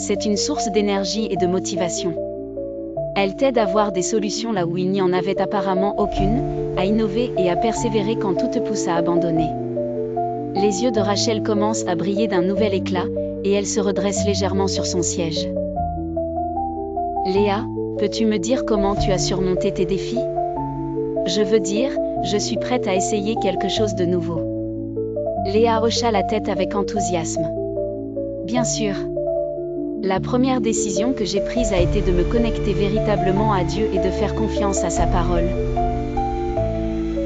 C'est une source d'énergie et de motivation. Elle t'aide à voir des solutions là où il n'y en avait apparemment aucune, à innover et à persévérer quand tout te pousse à abandonner. Les yeux de Rachel commencent à briller d'un nouvel éclat, et elle se redresse légèrement sur son siège. Léa, peux-tu me dire comment tu as surmonté tes défis? Je veux dire, je suis prête à essayer quelque chose de nouveau. Léa hocha la tête avec enthousiasme. Bien sûr. La première décision que j'ai prise a été de me connecter véritablement à Dieu et de faire confiance à sa parole.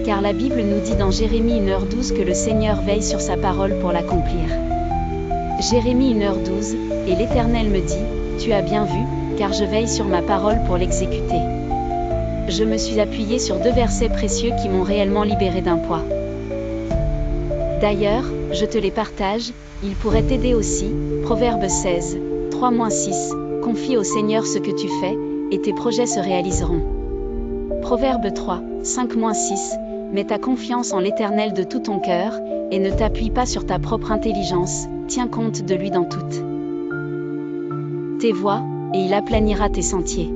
Car la Bible nous dit dans Jérémie 1h12 que le Seigneur veille sur sa parole pour l'accomplir. Jérémie 1h12, et l'Éternel me dit, tu as bien vu, car je veille sur ma parole pour l'exécuter. Je me suis appuyée sur 2 versets précieux qui m'ont réellement libérée d'un poids. D'ailleurs, je te les partage, ils pourraient t'aider aussi. Proverbe 16, 3-6, confie au Seigneur ce que tu fais, et tes projets se réaliseront. Proverbe 3, 5-6, mets ta confiance en l'Éternel de tout ton cœur, et ne t'appuie pas sur ta propre intelligence, tiens compte de lui dans toutes tes voies, et il aplanira tes sentiers.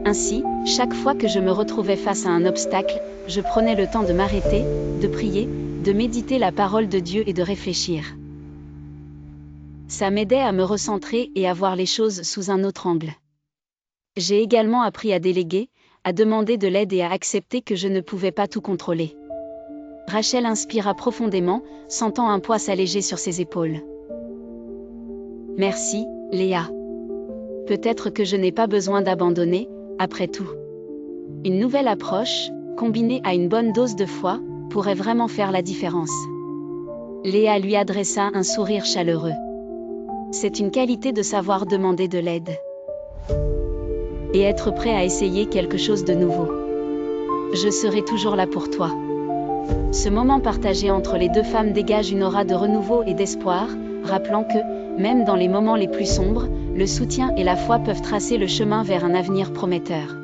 Ainsi, chaque fois que je me retrouvais face à un obstacle, je prenais le temps de m'arrêter, de prier, de méditer la parole de Dieu et de réfléchir. Ça m'aidait à me recentrer et à voir les choses sous un autre angle. J'ai également appris à déléguer, à demander de l'aide et à accepter que je ne pouvais pas tout contrôler. Rachel inspira profondément, sentant un poids s'alléger sur ses épaules. Merci, Léa. Peut-être que je n'ai pas besoin d'abandonner, après tout. Une nouvelle approche, combinée à une bonne dose de foi, pourrait vraiment faire la différence. Léa lui adressa un sourire chaleureux. C'est une qualité de savoir demander de l'aide. Et être prêt à essayer quelque chose de nouveau. Je serai toujours là pour toi. Ce moment partagé entre les 2 femmes dégage une aura de renouveau et d'espoir, rappelant que, même dans les moments les plus sombres, le soutien et la foi peuvent tracer le chemin vers un avenir prometteur.